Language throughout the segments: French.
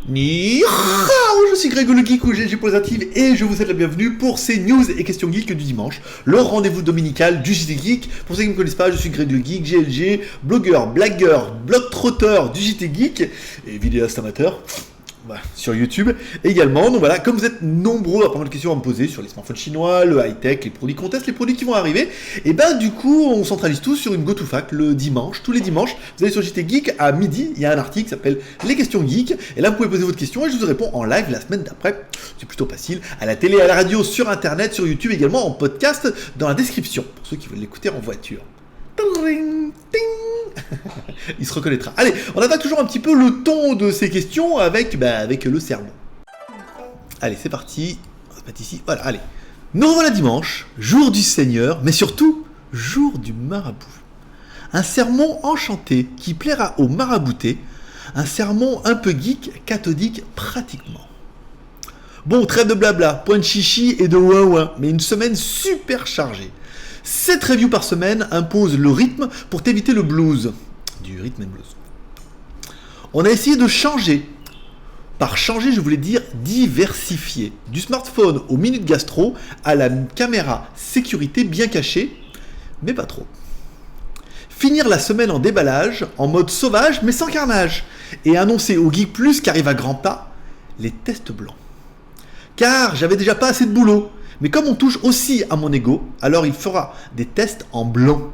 Ni hao, je suis Greg le Geek ou GG Positive et je vous souhaite la bienvenue pour ces news et questions geek du dimanche, le rendez-vous dominical du JT Geek. Pour ceux qui ne me connaissent pas, je suis Greg le Geek, GLG, blogueur, blagueur, blog-trotteur du JT Geek et vidéaste amateur. Voilà, sur YouTube également. Donc voilà, comme vous êtes nombreux à pas mal de questions à me poser sur les smartphones chinois, le high-tech, les produits contests, les produits qui vont arriver, et ben du coup on centralise tout sur une GoToFac le dimanche, tous les dimanches. Vous allez sur JT Geek à midi, il y a un article qui s'appelle Les questions geeks, et là vous pouvez poser votre question et je vous réponds en live la semaine d'après. C'est plutôt facile, à la télé, à la radio, sur internet, sur YouTube également, en podcast, dans la description, pour ceux qui veulent l'écouter en voiture. Il se reconnaîtra. Allez, on attaque toujours un petit peu le ton de ces questions avec le sermon. Allez, c'est parti. On va se mettre ici. Voilà, allez. Nous revoilà dimanche, jour du Seigneur, mais surtout, jour du marabout. Un sermon enchanté qui plaira aux maraboutés. Un sermon un peu geek, cathodique pratiquement. Bon, trêve de blabla, point de chichi et de ouin-ouin, mais une semaine super chargée. 7 reviews par semaine imposent le rythme pour t'éviter le blues. Du rhythm and blues. On a essayé de changer. Par changer, je voulais dire diversifier. Du smartphone aux minutes gastro à la caméra sécurité bien cachée, mais pas trop. Finir la semaine en déballage, en mode sauvage mais sans carnage. Et annoncer au Geek Plus qu'arrive à grands pas les tests blancs. Car j'avais déjà pas assez de boulot. Mais comme on touche aussi à mon ego, alors il fera des tests en blanc.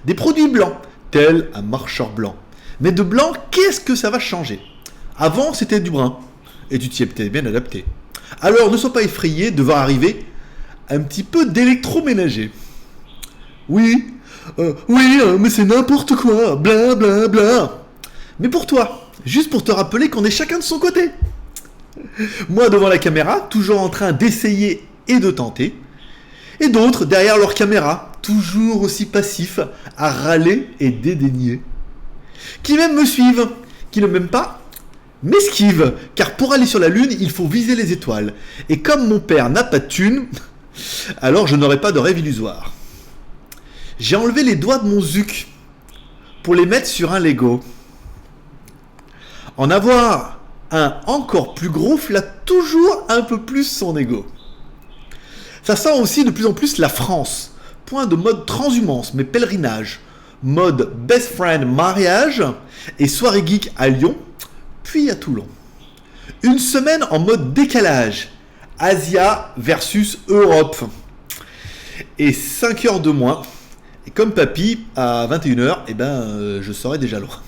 Des produits blancs, tel un marcheur blanc. Mais de blanc, qu'est-ce que ça va changer? Avant, c'était du brun. Et tu t'y étais bien adapté. Alors ne sois pas effrayé de voir arriver un petit peu d'électroménager. Oui, mais c'est n'importe quoi, bla bla bla. Mais pour toi, juste pour te rappeler qu'on est chacun de son côté. Moi devant la caméra, toujours en train d'essayer et de tenter, et d'autres derrière leur caméra, toujours aussi passifs, à râler et dédaigner. Qui même me suivent, qui ne m'aiment pas, m'esquivent, car pour aller sur la lune, il faut viser les étoiles. Et comme mon père n'a pas de thune, alors je n'aurai pas de rêve illusoire. J'ai enlevé les doigts de mon zuc pour les mettre sur un Lego. En avoir un encore plus gros flatte toujours un peu plus son ego. Ça sent aussi de plus en plus la France. Point de mode transhumance, mais pèlerinage. Mode best friend mariage et soirée geek à Lyon, puis à Toulon. Une semaine en mode décalage. Asia versus Europe. Et 5 heures de moins. Et comme papy, à 21h, je serai déjà loin.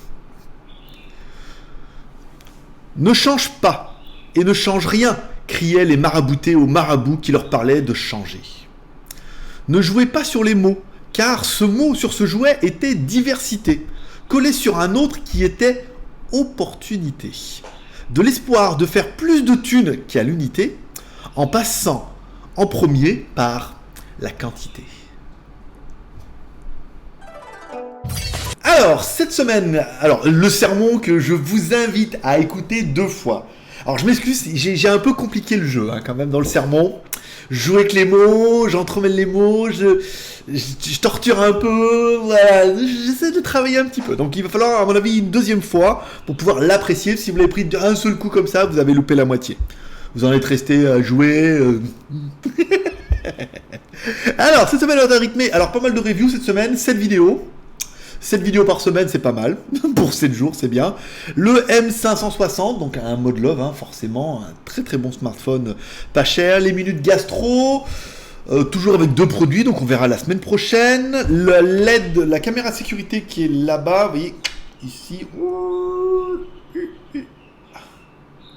Ne change pas et ne change rien, criaient les maraboutés aux marabouts qui leur parlaient de changer. Ne jouez pas sur les mots, car ce mot sur ce jouet était diversité, collé sur un autre qui était opportunité. De l'espoir de faire plus de thunes qu'à l'unité, en passant en premier par la quantité. Alors, cette semaine, le sermon que je vous invite à écouter 2 fois. Alors, je m'excuse, j'ai un peu compliqué le jeu, quand même, dans le sermon. Je joue avec les mots, j'entremêle les mots, je torture un peu, voilà, j'essaie de travailler un petit peu. Donc, il va falloir, à mon avis, une 2e fois pour pouvoir l'apprécier. Si vous l'avez pris d'un seul coup comme ça, vous avez loupé la moitié. Vous en êtes resté à jouer. Alors, cette semaine, on a rythmé. Alors, pas mal de reviews cette semaine, 7 vidéos. 7 vidéos par semaine, c'est pas mal. Pour 7 jours, c'est bien. Le M560, donc un mode love, forcément. Un très très bon smartphone, pas cher. Les minutes gastro, toujours avec 2 produits, donc on verra la semaine prochaine. Le LED, la caméra sécurité qui est là-bas, vous voyez, ici.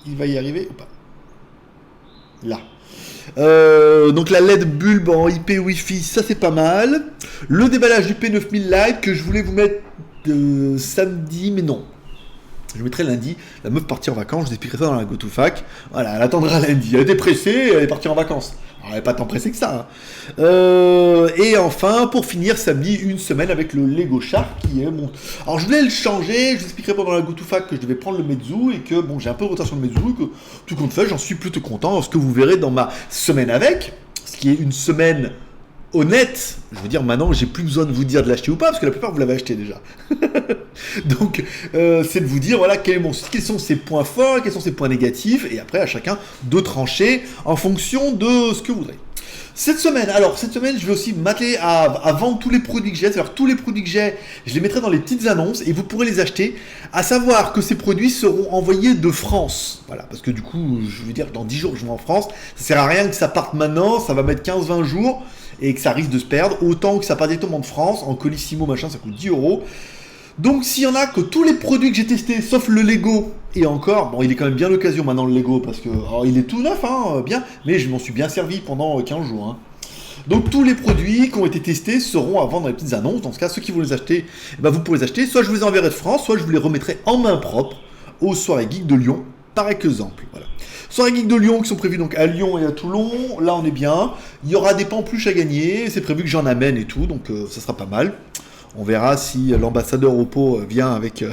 Il va y arriver ou pas? Là. Donc la LED bulbe en IP Wi-Fi, ça c'est pas mal. Le déballage du P9000 Lite que je voulais vous mettre samedi, mais non. Je mettrai lundi. La meuf partie en vacances, je vous expliquerai ça dans la GoToFac. Voilà, elle attendra lundi. Elle était pressée, elle est partie en vacances. Alors, elle n'est pas tant pressée que ça. Et enfin, pour finir, samedi, une semaine avec le Lego Shark qui est mon... Alors, je voulais le changer. Je vous expliquerai pendant la GoToFac que je devais prendre le Meizu et que, bon, j'ai un peu de retard sur le Meizu et que, tout compte fait, j'en suis plutôt content. Ce que vous verrez dans ma semaine avec, ce qui est une semaine honnête, je veux dire maintenant j'ai plus besoin de vous dire de l'acheter ou pas parce que la plupart vous l'avez acheté déjà. Donc c'est de vous dire voilà quels sont ses points forts, quels sont ses points négatifs et après à chacun de trancher en fonction de ce que vous voudrez. Cette semaine, je vais aussi m'atteler à vendre tous les produits que j'ai. C'est-à-dire tous les produits que j'ai, je les mettrai dans les petites annonces et vous pourrez les acheter. À savoir que ces produits seront envoyés de France. Voilà, parce que du coup, je veux dire, dans 10 jours, je vais en France. Ça sert à rien que ça parte maintenant, ça va mettre 15-20 jours et que ça risque de se perdre. Autant que ça parte directement de France, en colissimo, machin, ça coûte 10 euros. Donc s'il y en a que tous les produits que j'ai testés, sauf le Lego, et encore, bon il est quand même bien l'occasion maintenant le Lego, parce que alors, il est tout neuf, hein, bien, mais je m'en suis bien servi pendant 15 jours. Hein. Donc tous les produits qui ont été testés seront à vendre dans les petites annonces, dans ce cas ceux qui vont les acheter, vous pourrez les acheter, soit je vous les enverrai de France, soit je vous les remettrai en main propre aux soirées geek de Lyon, par exemple. Voilà. Soirées geek de Lyon qui sont prévues donc à Lyon et à Toulon, là on est bien, il y aura des pampluches à gagner, c'est prévu que j'en amène et tout, donc ça sera pas mal. On verra si l'ambassadeur Oppo vient avec...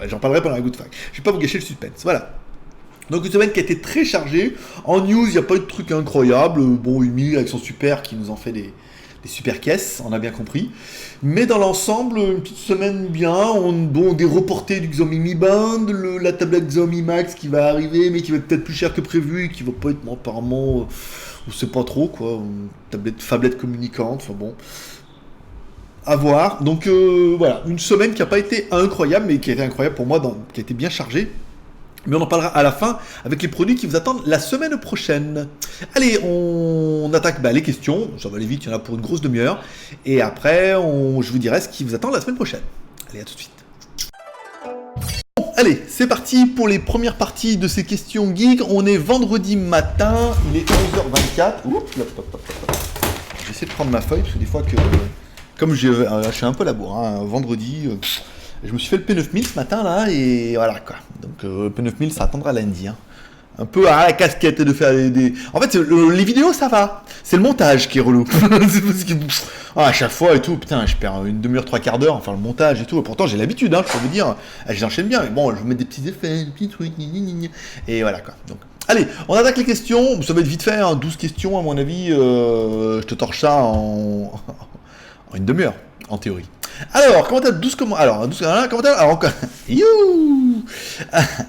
j'en parlerai pendant la Good Fact. Je vais pas vous gâcher le suspense. Voilà. Donc une semaine qui a été très chargée. En news, il n'y a pas eu de truc incroyable. Bon, Umi avec son super qui nous en fait des super caisses, on a bien compris. Mais dans l'ensemble, une petite semaine bien. Des reportés du Xiaomi Mi Band, la tablette Xiaomi Max qui va arriver, mais qui va être peut-être plus cher que prévu et qui va pas être apparemment... on sait pas trop quoi. Une tablette communicante, enfin bon... à voir. Donc voilà, une semaine qui n'a pas été incroyable, mais qui a été incroyable pour moi, qui a été bien chargée. Mais on en parlera à la fin avec les produits qui vous attendent la semaine prochaine. Allez, on attaque les questions. Ça va aller vite, il y en a pour une grosse demi-heure. Et après, je vous dirai ce qui vous attend la semaine prochaine. Allez, à tout de suite. Bon, allez, c'est parti pour les premières parties de ces questions geeks. On est vendredi matin, il est 11h24. Oups, je vais essayer de prendre ma feuille, parce que des fois que... Comme je suis un peu la bourre, hein, vendredi, je me suis fait le P9000 ce matin là, et voilà quoi. Donc le P9000 ça attendra lundi. Hein. Un peu à la casquette de faire des... En fait, les vidéos ça va, c'est le montage qui est relou. À chaque fois et tout, putain, je perds une demi-heure, 3/4 d'heure, enfin le montage et tout. Et pourtant j'ai l'habitude, hein, je peux vous dire, je l'enchaîne bien, mais bon, je vais mettre des petits effets, des petits trucs, et voilà quoi. Donc, allez, on attaque les questions, ça va être vite fait, hein, 12 questions à mon avis, je te torche ça en une demi-heure, en théorie. Alors, commentaire 12 commentaires. Alors, 12 commentaires. Alors, encore. You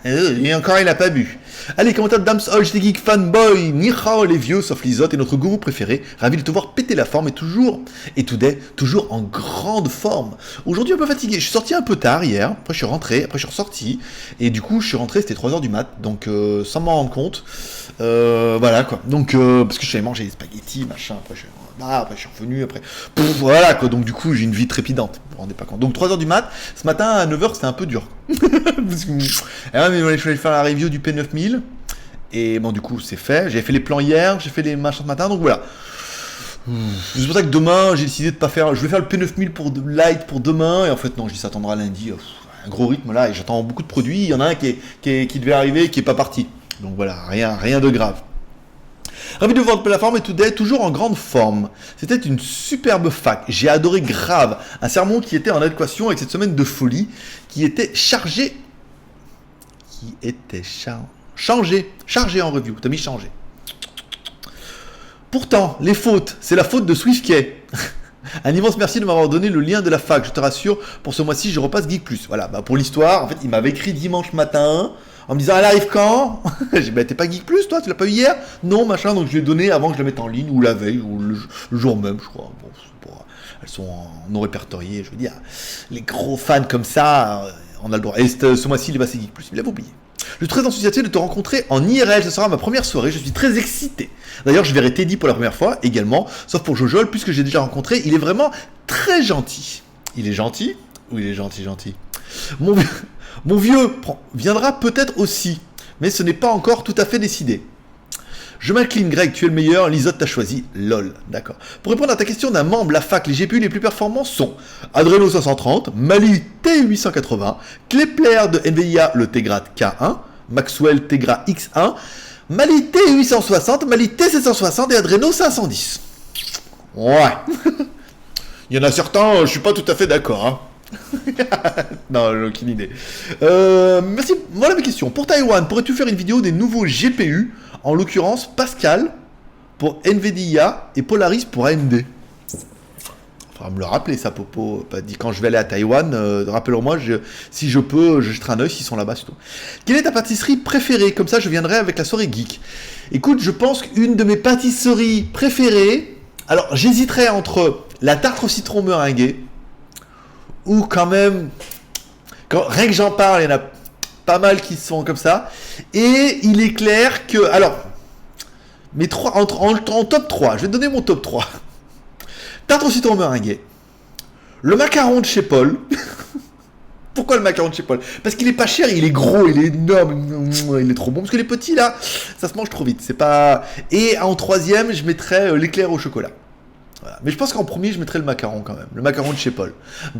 et encore, il n'a pas bu. Allez, commentaire de Dams j'étais geek fanboy. Nihao, les vieux, sauf Lisotte, et notre gourou préféré. Ravi de te voir péter la forme et today, toujours en grande forme. Aujourd'hui, un peu fatigué. Je suis sorti un peu tard hier. Après, je suis rentré. Après, je suis ressorti. Et du coup, je suis rentré, c'était 3h du mat. Donc, sans m'en rendre compte. Voilà, quoi. Donc, parce que je suis allé manger des spaghettis, machin. Après, je suis revenu, après... voilà, quoi. Donc, du coup, j'ai une vie trépidante. Vous vous rendez pas compte. Donc, 3h du mat. Ce matin, à 9h, c'était un peu dur. Parce que... mais je vais faire la review du P9000. Et bon, du coup, c'est fait. J'ai fait les plans hier, j'ai fait les machins ce matin. Donc, voilà. C'est pour ça que demain, j'ai décidé de pas faire... Je vais faire le P9000 pour light pour demain. Et en fait, non, je dis ça attendra lundi. Un gros rythme, là. Et j'attends beaucoup de produits. Il y en a un qui devait arriver et qui est pas parti. Donc, voilà. Rien de grave. Ravi de voir la forme et today, toujours en grande forme. C'était une superbe fac. J'ai adoré grave. Un sermon qui était en adéquation avec cette semaine de folie, qui était chargé en review. T'as mis chargé. Pourtant, les fautes, c'est la faute de SwiftKey. Un immense merci de m'avoir donné le lien de la fac. Je te rassure, pour ce mois-ci, je repasse Geek Plus. Voilà, pour l'histoire, en fait, il m'avait écrit dimanche matin. En me disant, elle arrive quand? J'ai dit, t'es pas Geek Plus, toi? Tu l'as pas eu hier? Non, machin. Donc, je lui ai donné avant que je la mette en ligne, ou la veille, ou le jour même, je crois. Bon, elles sont non répertoriées. Je veux dire, les gros fans comme ça, on a le droit. Et ce mois-ci, il est passé Geek Plus. Il l'avait oublié. Je suis très enthousiasmé de te rencontrer en IRL. Ce sera ma première soirée. Je suis très excité. D'ailleurs, je verrai Teddy pour la première fois également, sauf pour Jojol, puisque j'ai déjà rencontré. Il est vraiment très gentil. Il est gentil? Ou il est gentil? Mon vieux viendra peut-être aussi, mais ce n'est pas encore tout à fait décidé. Je m'incline, Greg, tu es le meilleur, Lisotte t'a choisi, lol, d'accord. Pour répondre à ta question d'un membre, la fac, les GPU les plus performants sont Adreno 530, Mali T880, Kepler de NVIDIA, le Tegra K1, Maxwell Tegra X1, Mali T860, Mali T760 et Adreno 510. Ouais. Il y en a certains, je suis pas tout à fait d'accord, hein. Non, aucune idée. Merci. Voilà mes questions. Pour Taïwan, pourrais-tu faire une vidéo des nouveaux GPU, en l'occurrence Pascal pour NVIDIA et Polaris pour AMD? Faudra me le rappeler, ça, Popo. Pas dit quand je vais aller à Taïwan, rappelle-moi, si je peux, je jetterai un œil s'ils sont là-bas, c'est tout. Quelle est ta pâtisserie préférée? Comme ça, je viendrai avec la soirée geek. Écoute, je pense qu'une de mes pâtisseries préférées... Alors, j'hésiterais entre la tarte au citron meringuée, ou quand même... rien que j'en parle, il y en a pas mal qui sont comme ça. Et il est clair que... Alors, mes trois, en top 3, je vais te donner mon top 3. Tarte au citron meringuée. Le macaron de chez Paul. Pourquoi le macaron de chez Paul? Parce qu'il est pas cher, il est gros, il est énorme, il est trop bon. Parce que les petits là, ça se mange trop vite. C'est pas. Et en troisième, je mettrais l'éclair au chocolat. Voilà. Mais je pense qu'en premier, je mettrais le macaron quand même. Le macaron de chez Paul.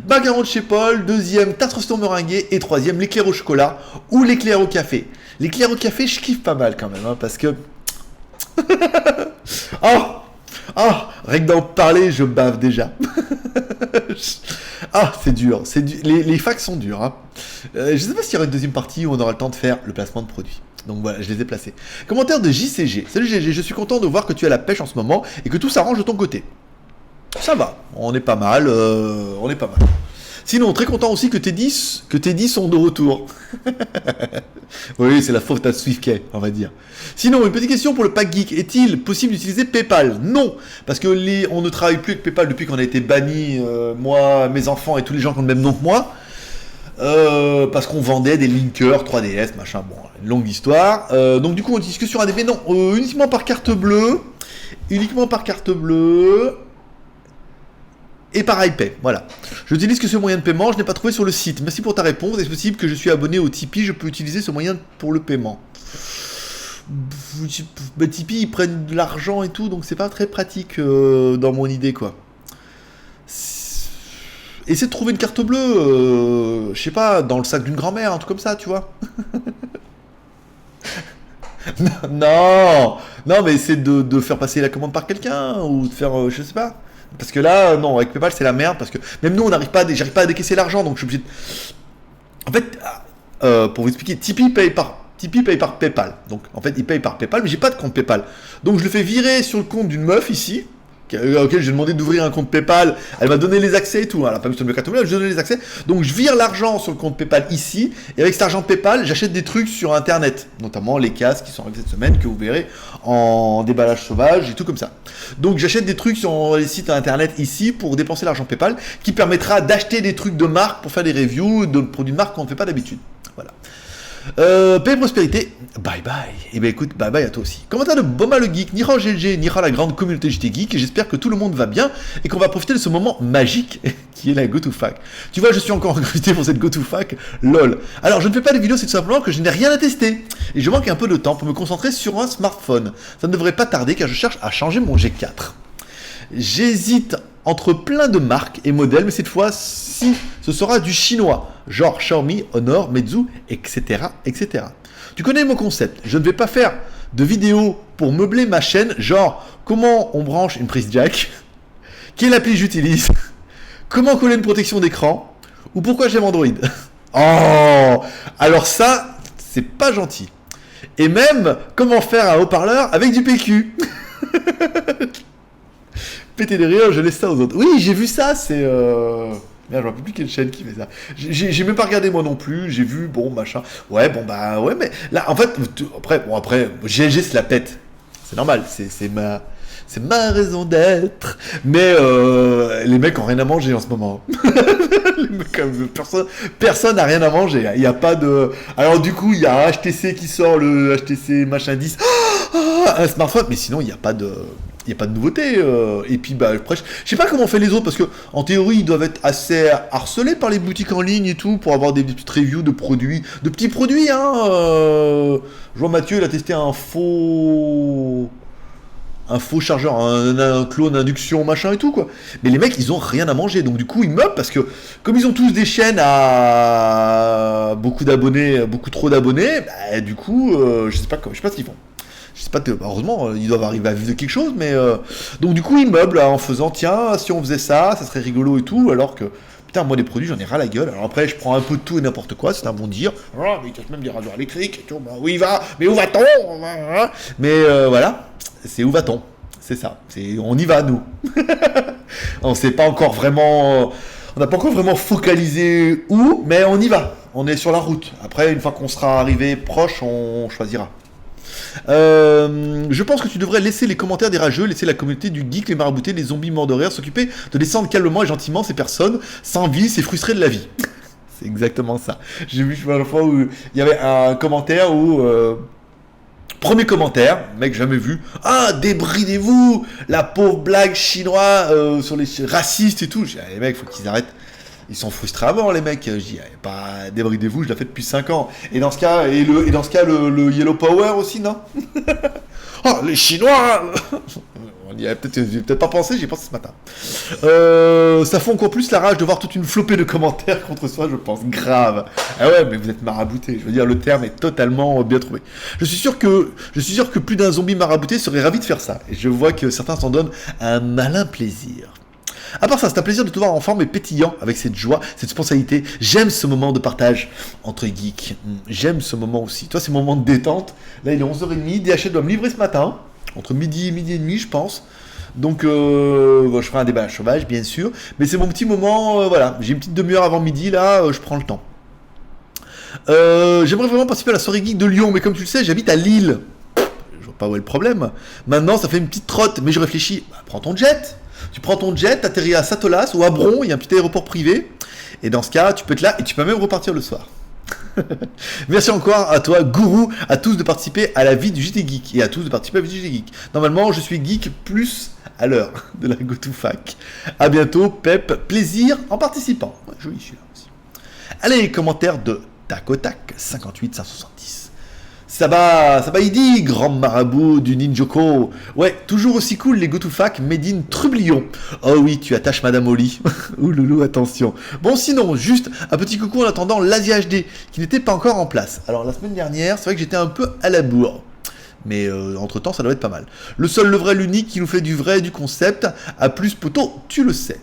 Macaron de chez Paul, deuxième, tarte au citron meringuée. Et troisième, l'éclair au chocolat ou l'éclair au café. L'éclair au café, je kiffe pas mal quand même. Hein, parce que. Oh, rien que d'en parler, je bave déjà. C'est dur. Les facs sont durs. Hein. Je sais pas s'il y aura une deuxième partie où on aura le temps de faire le placement de produits. Donc voilà, je les ai placés. Commentaire de JCG. Salut GG, je suis content de voir que tu as la pêche en ce moment et que tout s'arrange de ton côté. Ça va, on est pas mal. Sinon, très content aussi que tes 10 sont de retour. Oui, c'est la faute à SwiftKey, on va dire. Sinon, une petite question pour le pack geek. Est-il possible d'utiliser PayPal? Non, parce que on ne travaille plus avec PayPal depuis qu'on a été banni, moi, mes enfants et tous les gens qui ont le même nom que moi. Parce qu'on vendait des linkers 3DS, machin, bon, une longue histoire. Donc du coup, on discute sur ADB, non, uniquement par carte bleue. Et par iPay, voilà. Je n'utilise que ce moyen de paiement, je n'ai pas trouvé sur le site. Merci pour ta réponse. Est-ce possible que je suis abonné au Tipeee, je peux utiliser ce moyen pour le paiement? Tipeee, ils prennent de l'argent et tout, donc c'est pas très pratique dans mon idée, quoi. Essaie de trouver une carte bleue, je sais pas, dans le sac d'une grand-mère, un truc comme ça, tu vois. Non, mais essaie de faire passer la commande par quelqu'un, ou de faire, je sais pas. Parce que là, non, avec PayPal, c'est la merde, parce que même nous, j'arrive pas à décaisser l'argent, donc je suis obligé de... En fait, pour vous expliquer, Tipeee paye par PayPal. Donc, en fait, il paye par PayPal, mais j'ai pas de compte PayPal. Donc, je le fais virer sur le compte d'une meuf ici, auquel j'ai demandé d'ouvrir un compte PayPal. Elle m'a donné les accès et tout. Elle a pas mis sur le carte bleue, elle m'a donné les accès. Donc, je vire l'argent sur le compte PayPal ici. Et avec cet argent PayPal, j'achète des trucs sur Internet. Notamment les casques qui sont arrivés cette semaine, que vous verrez en déballage sauvage et tout comme ça. Donc, j'achète des trucs sur les sites Internet ici pour dépenser l'argent PayPal qui permettra d'acheter des trucs de marque pour faire des reviews de produits de marque qu'on ne fait pas d'habitude. Voilà. Paix et prospérité, bye bye. Et ben écoute, bye bye à toi aussi. Commentaire de Boma le Geek, Nira GLG, Nira la grande communauté JT Geek, et j'espère que tout le monde va bien et qu'on va profiter de ce moment magique qui est la GoToFac. Tu vois, je suis encore recruté pour cette GoToFac, lol. Alors, je ne fais pas de vidéos, c'est tout simplement que je n'ai rien à tester. Et je manque un peu de temps pour me concentrer sur un smartphone. Ça ne devrait pas tarder car je cherche à changer mon G4. J'hésite entre plein de marques et modèles, mais cette fois-ci, ce sera du chinois, genre Xiaomi, Honor, Meizu, etc., etc. Tu connais mon concept, je ne vais pas faire de vidéos pour meubler ma chaîne, genre comment on branche une prise jack, quelle appli j'utilise, comment coller une protection d'écran, ou pourquoi j'aime Android. Oh, alors ça, c'est pas gentil. Et même, comment faire un haut-parleur avec du PQ. Péter des rires, je laisse ça aux autres. Oui, j'ai vu ça, c'est... Merde, je ne rappelle plus quelle chaîne qui fait ça. J'ai même pas regardé moi non plus, j'ai vu, bon, machin. Ouais, mais là, en fait, après, GLG se la pète. C'est normal, c'est ma raison d'être. Mais les mecs ont rien à manger en ce moment. Personne n'a rien à manger. Il n'y a pas de... Alors du coup, il y a un HTC qui sort, le HTC machin 10. Un smartphone, mais sinon, il n'y a pas de... Il n'y a pas de nouveauté. Et puis, après, je sais pas comment on fait les autres, parce que en théorie, ils doivent être assez harcelés par les boutiques en ligne et tout, pour avoir des petites reviews de produits, de petits produits, hein. Je vois Mathieu, il a testé un faux chargeur, un clone induction, machin et tout, quoi. Mais les mecs, ils ont rien à manger, donc du coup, ils meublent, parce que, comme ils ont tous des chaînes à beaucoup d'abonnés, beaucoup trop d'abonnés, du coup, je sais pas ce qu'ils font. Je sais pas, heureusement, ils doivent arriver à vivre de quelque chose, mais... Donc du coup, ils meublent en faisant, tiens, si on faisait ça, ça serait rigolo et tout, alors que, putain, moi, les produits, j'en ai ras la gueule. Alors après, je prends un peu de tout et n'importe quoi, c'est un bon dire. Oh, mais il casse même des radios électriques et tout, bah, où il va? Mais où va-t-on? Mais voilà, c'est où va-t-on? C'est ça, on y va, nous. On sait pas encore vraiment... On n'a pas encore vraiment focalisé où, mais on y va. On est sur la route. Après, une fois qu'on sera arrivé proche, on choisira. Je pense que tu devrais laisser les commentaires des rageux, laisser la communauté du geek, les maraboutés, les zombies morts de rire, s'occuper de descendre calmement et gentiment ces personnes sans vie, c'est frustré de la vie. C'est exactement ça. J'ai vu une fois où il y avait un commentaire où... premier commentaire, mec jamais vu. Ah, débridez-vous, la pauvre blague chinoise sur les racistes et tout. J'ai dit, les mecs, faut qu'ils arrêtent. Ils sont frustrés avant, les mecs. Je dis, pas débridez-vous, je l'ai fait depuis 5 ans. Et dans ce cas, le Yellow Power aussi, non? Oh, les Chinois. On y avait peut-être pas pensé, j'y ai pensé ce matin. Ça fait encore plus la rage de voir toute une flopée de commentaires contre soi, je pense. Grave. Ah ouais, mais vous êtes marabouté. Je veux dire, le terme est totalement bien trouvé. Je suis sûr que plus d'un zombie marabouté serait ravi de faire ça. Et je vois que certains s'en donnent un malin plaisir. À part ça, c'est un plaisir de te voir en forme et pétillant avec cette joie, cette spontanéité. J'aime ce moment de partage entre geeks. J'aime ce moment aussi. Toi, c'est mon moment de détente. Là, il est 11h30. DHL doit me livrer ce matin. Entre midi et demi, je pense. Donc, je ferai un déballage sauvage, bien sûr. Mais c'est mon petit moment, voilà. J'ai une petite demi-heure avant midi, là, je prends le temps. J'aimerais vraiment participer à la soirée geek de Lyon, mais comme tu le sais, j'habite à Lille. Je vois pas où est le problème. Maintenant, ça fait une petite trotte, mais je réfléchis. Bah, prends ton jet. Tu prends ton jet, t'atterris à Satolas ou à Bron, il y a un petit aéroport privé. Et dans ce cas, tu peux être là et tu peux même repartir le soir. Merci encore à toi, gourou, à tous de participer à la vie du JT Geek et à tous de participer à la vie du JT Geek. Normalement, je suis geek plus à l'heure de la GoToFac. À bientôt, Pep, plaisir en participant. Ouais, joli celui-là aussi. Allez, commentaire de Tacotac 58 570. Ça va, il dit, grand marabout du Ninjoko. Ouais, toujours aussi cool les GoToFac made in Trublion. Oh oui, tu attaches Madame Oli. Ouh loulou, attention. Bon, sinon, juste un petit coucou en attendant l'Asia HD, qui n'était pas encore en place. Alors, la semaine dernière, c'est vrai que j'étais un peu à la bourre. Mais entre-temps, ça doit être pas mal. Le seul, le vrai, l'unique qui nous fait du vrai, du concept. À plus, poteau, tu le sais.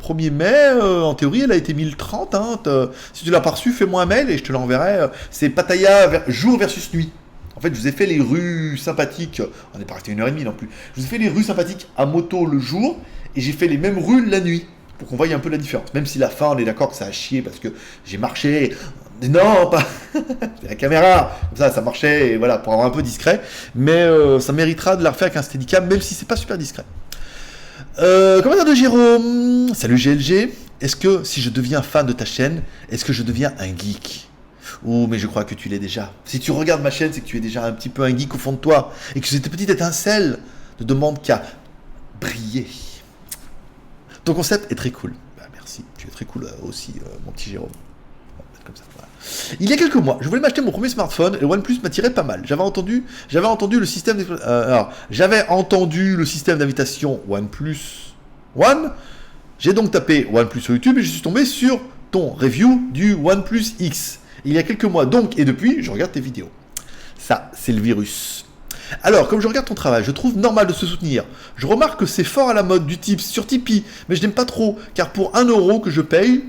1er mai, en théorie, elle a été 1030. Hein, si tu l'as pas reçu, fais-moi un mail et je te l'enverrai. C'est Pattaya jour versus nuit. En fait, je vous ai fait les rues sympathiques. On n'est pas resté 1h30 non plus. Je vous ai fait les rues sympathiques à moto le jour et j'ai fait les mêmes rues la nuit pour qu'on voie un peu la différence. Même si la fin, on est d'accord que ça a chié parce que j'ai marché. Non, pas la caméra. Comme ça marchait et voilà pour avoir un peu discret. Mais ça méritera de la refaire avec un Steadicam, même si c'est pas super discret. Commentaire de Jérôme. Salut GLG. Est-ce que si je deviens fan de ta chaîne, est-ce que je deviens un geek? Oh, mais je crois que tu l'es déjà. Si tu regardes ma chaîne, c'est que tu es déjà un petit peu un geek au fond de toi. Et que cette petite étincelle ne demande qu'à briller. Ton concept est très cool. Bah, merci. Tu es très cool aussi, mon petit Jérôme. Comme ça, voilà. Il y a quelques mois, je voulais m'acheter mon premier smartphone et le OnePlus m'attirait pas mal. J'avais entendu le système d'invitation OnePlus One. J'ai donc tapé OnePlus sur YouTube et je suis tombé sur ton review du OnePlus X. Il y a quelques mois donc, et depuis, je regarde tes vidéos. Ça, c'est le virus. Alors, comme je regarde ton travail, je trouve normal de se soutenir. Je remarque que c'est fort à la mode du tips sur Tipeee, mais je n'aime pas trop, car pour 1 euro que je paye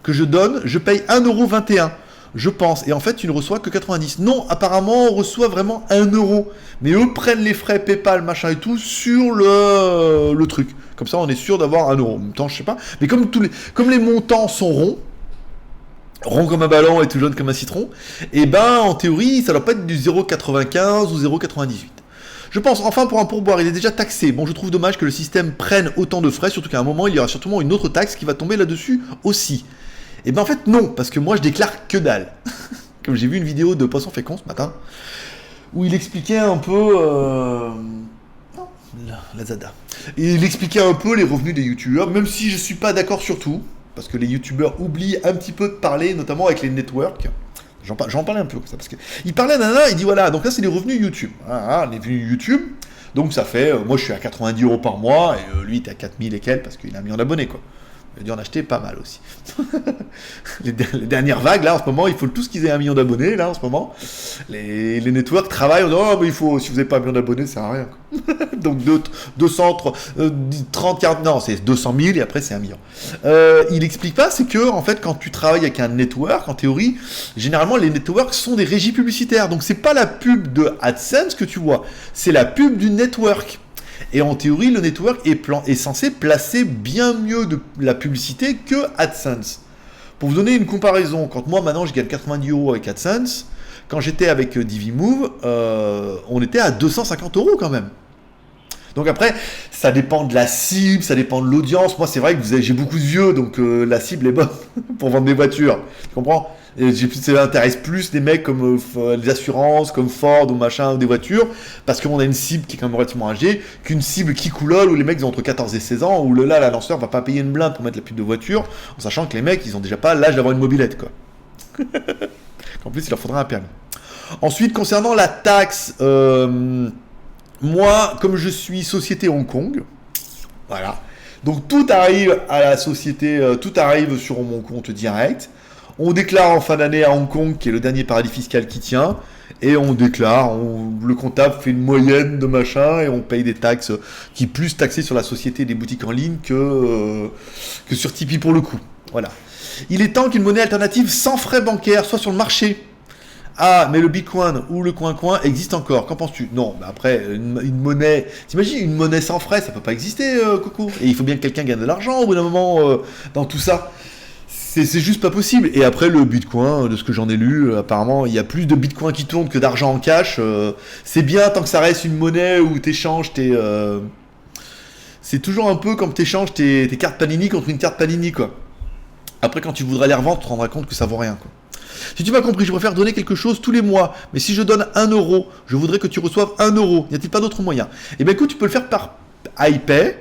1,21€. Je pense, et en fait tu ne reçois que 90. Non, apparemment on reçoit vraiment 1 euro. Mais eux prennent les frais PayPal, machin et tout, sur le truc. Comme ça on est sûr d'avoir 1 euro. En même temps, je sais pas. Mais comme les montants sont ronds comme un ballon et tout jaune comme un citron, et ben en théorie ça doit pas être du 0,95 ou 0,98. Je pense enfin pour un pourboire, il est déjà taxé. Bon, je trouve dommage que le système prenne autant de frais, surtout qu'à un moment il y aura sûrement une autre taxe qui va tomber là-dessus aussi. Et ben en fait non, parce que moi je déclare que dalle. Comme j'ai vu une vidéo de Poisson Fécond ce matin, où il expliquait un peu... la Zada. Et il expliquait un peu les revenus des youtubeurs, même si je suis pas d'accord sur tout, parce que les youtubeurs oublient un petit peu de parler, notamment avec les networks. J'en parlais un peu comme ça, parce qu'il parlait il dit voilà, donc là c'est les revenus YouTube. Les revenus YouTube, donc ça fait, moi je suis à 90 € par mois, et lui il est à 4000 et quelques, parce qu'il a 1 million d'abonnés quoi. Il a dû en acheter pas mal aussi. les dernières vagues, là, en ce moment, il faut tous qu'ils aient 1 million d'abonnés, là, en ce moment. Les networks travaillent, mais il faut, si vous n'avez pas 1 million d'abonnés, ça sert à rien. Donc, 30, 40, non, c'est 200 000 et après, c'est 1 million. Il explique pas, c'est que, en fait, quand tu travailles avec un network, en théorie, généralement, les networks sont des régies publicitaires. Donc, c'est pas la pub de AdSense que tu vois, c'est la pub du network. Et en théorie, le network est censé placer bien mieux de la publicité que AdSense. Pour vous donner une comparaison, quand moi maintenant je gagne 90 € avec AdSense, quand j'étais avec Divimove, on était à 250 € quand même. Donc après, ça dépend de la cible, ça dépend de l'audience. Moi, c'est vrai que j'ai beaucoup de vieux, donc la cible est bonne pour vendre des voitures. Tu comprends? Et ça intéresse plus des mecs comme les assurances, comme Ford ou machin, ou des voitures, parce qu'on a une cible qui est quand même relativement âgée, qu'une cible qui coulole, où les mecs ils ont entre 14 et 16 ans, où là, l'annonceur va pas payer une blinde pour mettre la pub de voiture, en sachant que les mecs, ils ont déjà pas l'âge d'avoir une mobilette, quoi. En plus, il leur faudra un permis. Ensuite, concernant la taxe... moi, comme je suis société Hong Kong, voilà, donc tout arrive à la société, tout arrive sur mon compte direct. On déclare en fin d'année à Hong Kong, qui est le dernier paradis fiscal qui tient, et on déclare, le comptable fait une moyenne de machin, et on paye des taxes qui plus taxées sur la société des boutiques en ligne que sur Tipeee pour le coup. Voilà. Il est temps qu'une monnaie alternative sans frais bancaires soit sur le marché. Ah, mais le Bitcoin ou le coin-coin existe encore. Qu'en penses-tu? Non, mais après, une monnaie... T'imagines, une monnaie sans frais, ça peut pas exister, Coco. Et il faut bien que quelqu'un gagne de l'argent au bout d'un moment dans tout ça. C'est juste pas possible. Et après, le Bitcoin, de ce que j'en ai lu, apparemment, il y a plus de Bitcoin qui tournent que d'argent en cash. C'est bien tant que ça reste une monnaie où t'échanges tes... C'est toujours un peu comme t'échanges tes cartes Panini contre une carte Panini, quoi. Après, quand tu voudras les revendre, tu te rendras compte que ça vaut rien, quoi. Si tu m'as compris, je préfère donner quelque chose tous les mois. Mais si je donne 1 €, je voudrais que tu reçoives 1 €. N'y a-t-il pas d'autre moyen? Eh bien écoute, tu peux le faire par iPay.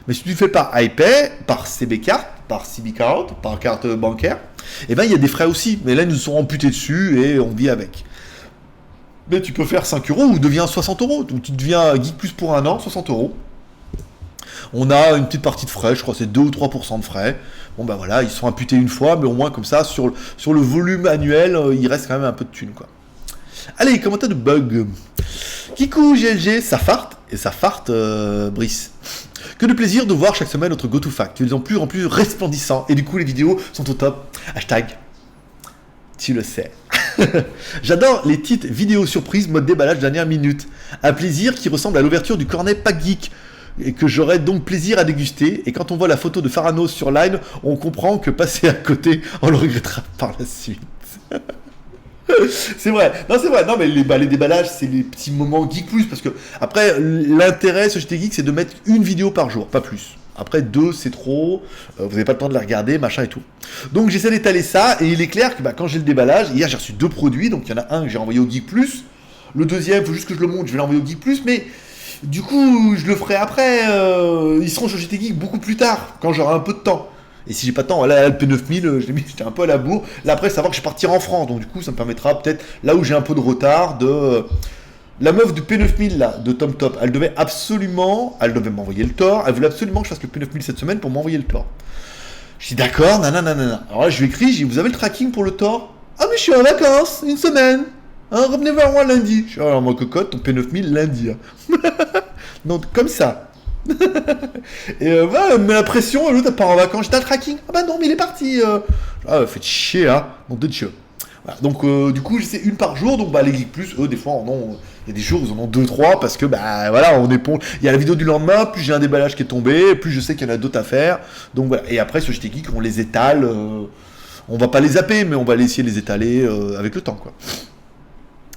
Mais si tu le fais par iPay, par CB Card, par CB Card, par carte bancaire, eh bien il y a des frais aussi. Mais là, ils nous sont amputés dessus et on vit avec. Mais tu peux faire 5 € ou deviens 60 €. Donc tu deviens Geek Plus pour 1 an, 60 €. On a une petite partie de frais, je crois que c'est 2 ou 3% de frais. Bon ben voilà, ils sont imputés une fois, mais au moins comme ça, sur le volume annuel, il reste quand même un peu de thunes, quoi. Allez, commentaire de bug. Kikou GLG, ça farte, et ça farte, Brice. Que de plaisir de voir chaque semaine notre GoToFact. Ils ont plus en plus resplendissants, et du coup les vidéos sont au top. Hashtag, tu le sais. J'adore les petites vidéos surprises mode déballage dernière minute. Un plaisir qui ressemble à l'ouverture du cornet Pack Geek, et que j'aurais donc plaisir à déguster. Et quand on voit la photo de Pharanos sur Line, on comprend que passer à côté, on le regrettera par la suite. C'est vrai. Non, c'est vrai. Non, mais les déballages, c'est les petits moments Geek Plus. Parce que, après, l'intérêt, Société Geek, c'est de mettre une vidéo par jour, pas plus. Après, 2, c'est trop. Vous n'avez pas le temps de la regarder, machin et tout. Donc, j'essaie d'étaler ça. Et il est clair que quand j'ai le déballage, hier, j'ai reçu 2 produits. Donc, il y en a un que j'ai envoyé au Geek Plus. Le deuxième, il faut juste que je le monte, je vais l'envoyer au Geek Plus. Mais du coup, je le ferai après. Ils seront sur GT Geek beaucoup plus tard, quand j'aurai un peu de temps. Et si j'ai pas de temps, là, le P9000, j'étais un peu à la bourre. Là, après, savoir que je partirai en France. Donc, du coup, ça me permettra peut-être, là où j'ai un peu de retard, de... La meuf du P9000, là, de TomTop, elle devait m'envoyer le tort. Elle voulait absolument que je fasse le P9000 cette semaine pour m'envoyer le tort. Je dis d'accord, nanana. Alors là, je lui écris, j'ai dit, vous avez le tracking pour le tort? Ah, mais je suis en vacances, une semaine. Hein, revenez vers moi lundi. Je suis alors, moi, cocotte, ton P9000 lundi. Donc, comme ça. Et voilà, elle me met la pression, l'autre elle part en vacances, j'étais à tracking. Ah bah non, mais il est parti. Ah, faites chier, hein. Donc, de chier. Voilà. Donc, du coup, j'essaie une par jour. Donc, les Geek Plus, eux, des fois, il y a des jours où ils en ont 2-3 parce que, voilà, on éponge. Il y a la vidéo du lendemain, plus j'ai un déballage qui est tombé, plus je sais qu'il y en a d'autres à faire. Donc, voilà. Et après, sur JT Geek, on les étale. On va pas les zapper, mais on va essayer de les étaler avec le temps, quoi.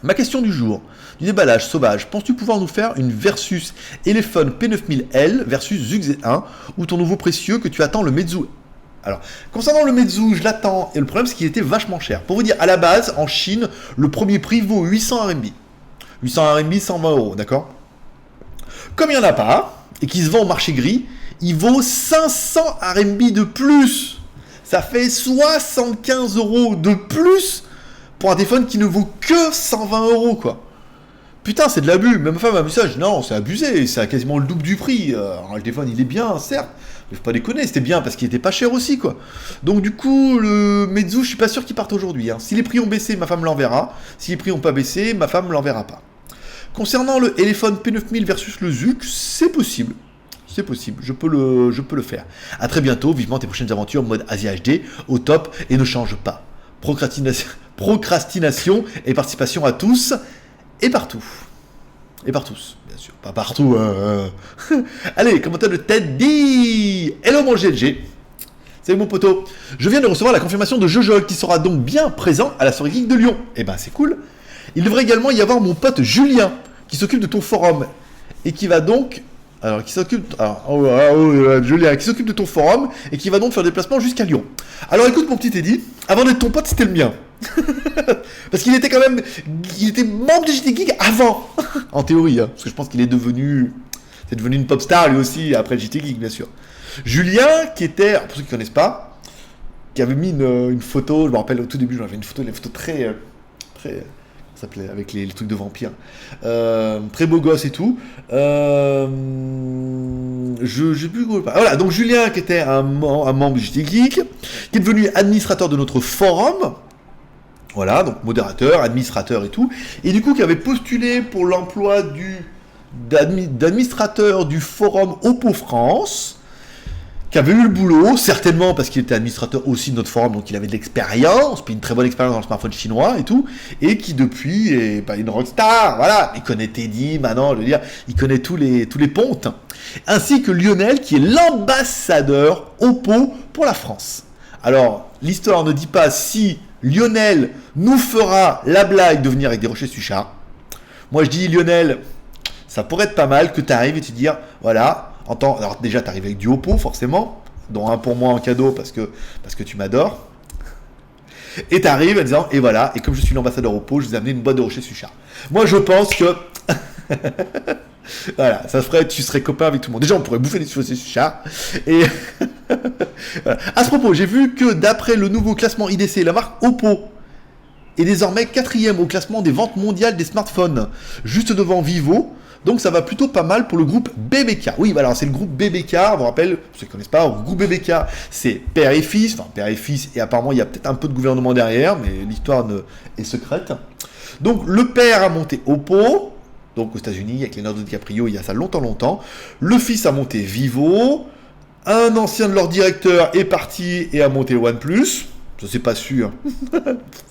Ma question du jour, du déballage sauvage, penses-tu pouvoir nous faire une versus Elephone P9000L versus Zug Z1 ou ton nouveau précieux que tu attends le Meizu? Alors, concernant le Meizu, je l'attends, et le problème c'est qu'il était vachement cher. Pour vous dire, à la base, en Chine, le premier prix vaut 800 RMB. 800 RMB, 120 €, d'accord? Comme il n'y en a pas, et qu'il se vend au marché gris, il vaut 500 RMB de plus. Ça fait 75 € de plus pour un téléphone qui ne vaut que 120 €, quoi. Putain, c'est de l'abus. Même ma femme m'a vu ça, je dis non, c'est abusé, c'est quasiment le double du prix. Alors, le téléphone, il est bien, certes, mais faut pas déconner, c'était bien parce qu'il était pas cher aussi, quoi. Donc, du coup, le Meizu, je suis pas sûr qu'il parte aujourd'hui. Hein. Si les prix ont baissé, ma femme l'enverra. Si les prix ont pas baissé, ma femme l'enverra pas. Concernant le Elephone P9000 versus le Zug, c'est possible. C'est possible, je peux le faire. A très bientôt, vivement tes prochaines aventures en mode Asia HD, au top, et ne change pas. Procrastination et participation à tous et partout. Et par tous, bien sûr. Pas partout. Allez, commentaire de Teddy. Hello mon GLG. Salut mon poteau. Je viens de recevoir la confirmation de Jojol qui sera donc bien présent à la soirée geek de Lyon. Eh ben c'est cool. Il devrait également y avoir mon pote Julien qui s'occupe de ton forum et qui va donc... Alors, qui s'occupe... Julien, qui s'occupe de ton forum et qui va donc faire des déplacements jusqu'à Lyon. Alors écoute mon petit Teddy, avant d'être ton pote, c'était le mien. Parce qu'il était quand même... Il était membre de JT Geek avant. En théorie, hein, parce que je pense qu'il est devenu... C'est devenu une pop star lui aussi, après JT Geek, bien sûr. Julien, qui était... Alors, pour ceux qui ne connaissent pas, qui avait mis une photo, je me rappelle au tout début, j'avais une photo très... Ça s'appelait avec les trucs de vampires. Très beau gosse et tout. Je sais plus quoi. Voilà, donc Julien qui était un membre du JT Geek, qui est devenu administrateur de notre forum. Voilà, donc modérateur, administrateur et tout. Et du coup, qui avait postulé pour l'emploi d'administrateur du forum Oppo France. Qui avait eu le boulot, certainement parce qu'il était administrateur aussi de notre forum, donc il avait de l'expérience, puis une très bonne expérience dans le smartphone chinois et tout, et qui depuis est une rockstar, voilà, il connaît Teddy, maintenant, je veux dire, il connaît tous les pontes, ainsi que Lionel, qui est l'ambassadeur Oppo pour la France. Alors, l'histoire ne dit pas si Lionel nous fera la blague de venir avec des rochers Suchard. Moi je dis, Lionel, ça pourrait être pas mal que tu arrives et te dire, voilà, alors déjà tu arrives avec du Oppo forcément, dont un pour moi en cadeau parce que tu m'adores. Et tu arrives en disant, et voilà, et comme je suis l'ambassadeur Oppo, je vous ai amené une boîte de rochers Suchard. Moi je pense que voilà, ça ferait, tu serais copain avec tout le monde. Déjà on pourrait bouffer des rochers Suchard. Et voilà. À ce propos, j'ai vu que d'après le nouveau classement IDC, la marque Oppo est désormais 4e au classement des ventes mondiales des smartphones, juste devant Vivo. Donc ça va plutôt pas mal pour le groupe BBK. Oui, voilà, c'est le groupe BBK, on vous rappelle, pour ceux qui ne connaissent pas, le groupe BBK, c'est père et fils, et apparemment il y a peut-être un peu de gouvernement derrière, mais l'histoire est secrète. Donc le père a monté Oppo, donc aux États-Unis, avec Leonardo DiCaprio, il y a ça longtemps. Le fils a monté Vivo, un ancien de leur directeur est parti et a monté OnePlus. Je ne sais pas sûr,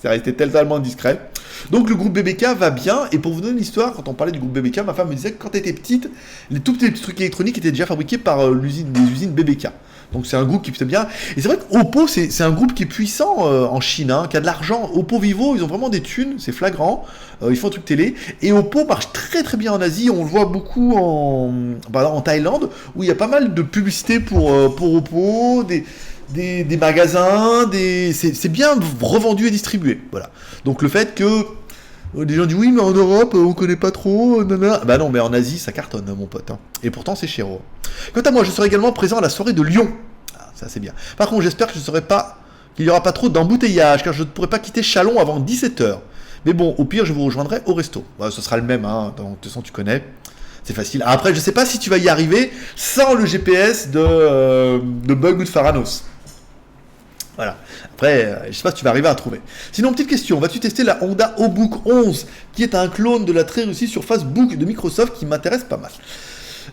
c'est resté totalement discret. Donc le groupe BBK va bien, et pour vous donner l'histoire, quand on parlait du groupe BBK, ma femme me disait que quand elle était petite, les tout petits trucs électroniques étaient déjà fabriqués par les usines BBK. Donc c'est un groupe qui fait bien. Et c'est vrai qu'Oppo, c'est un groupe qui est puissant en Chine, hein, qui a de l'argent. Oppo Vivo, ils ont vraiment des thunes, c'est flagrant. Ils font un truc télé. Et Oppo marche très très bien en Asie. On le voit beaucoup en Thaïlande, où il y a pas mal de publicités pour Oppo, des magasins, c'est bien revendu et distribué. Voilà. Donc le fait que des gens disent oui mais en Europe on connaît pas trop, nanana. Bah non mais en Asie ça cartonne mon pote. Hein. Et pourtant c'est cher. Quant à moi je serai également présent à la soirée de Lyon. Ah, ça c'est bien. Par contre j'espère que qu'il n'y aura pas trop d'embouteillage car je ne pourrai pas quitter Chalon avant 17h. Mais bon au pire je vous rejoindrai au resto. Bah, ce sera le même, hein. Donc, de toute façon tu connais. C'est facile. Après je sais pas si tu vas y arriver sans le GPS de Bug ou de Faranos. Voilà. Après, je sais pas si tu vas arriver à trouver. Sinon, petite question, vas-tu tester la Honda Obook 11, qui est un clone de la très réussie Surface Book de Microsoft qui m'intéresse pas mal?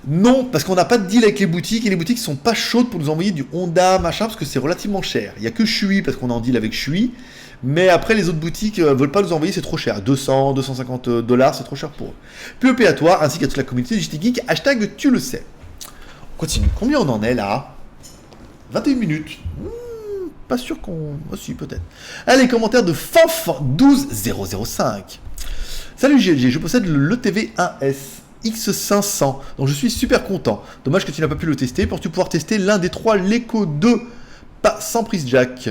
Non, parce qu'on n'a pas de deal avec les boutiques, et les boutiques sont pas chaudes pour nous envoyer du Honda, machin, parce que c'est relativement cher. Il n'y a que Shui, parce qu'on est en deal avec Shui, mais après, les autres boutiques veulent pas nous envoyer, c'est trop cher. 200, 250 $, c'est trop cher pour eux. PEP à toi, ainsi qu'à toute la communauté du JT Geek, hashtag tu le sais. On continue. Combien on en est, là? 21 minutes. Pas sûr qu'on... Oh si, peut-être. Allez, commentaire de Fanf12005. Salut GLG, je possède le LeTV 1S X500, dont je suis super content. Dommage que tu n'as pas pu le tester. Pour tu pouvoir tester l'un des trois l'Eco 2, pas sans prise jack.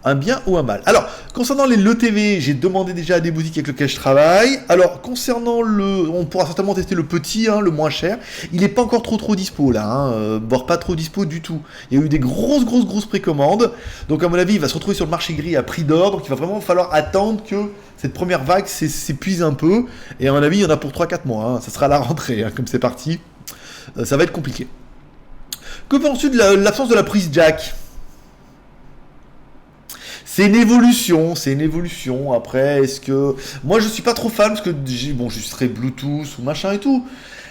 Un bien ou un mal. Alors, concernant les LeTV, j'ai demandé déjà à des boutiques avec lesquelles je travaille. Alors, concernant on pourra certainement tester le petit, hein, le moins cher. Il n'est pas encore trop dispo là, hein, voire pas trop dispo du tout. Il y a eu des grosses précommandes. Donc, à mon avis, il va se retrouver sur le marché gris à prix d'or. Donc, il va vraiment falloir attendre que cette première vague s'épuise un peu. Et à mon avis, il y en a pour 3-4 mois. Hein. Ça sera à la rentrée, hein, comme c'est parti. Ça va être compliqué. Que penses-tu de l'absence de la prise jack ? C'est une évolution. Après, est-ce que... Moi, je suis pas trop fan, parce que, bon, je serais Bluetooth ou machin et tout.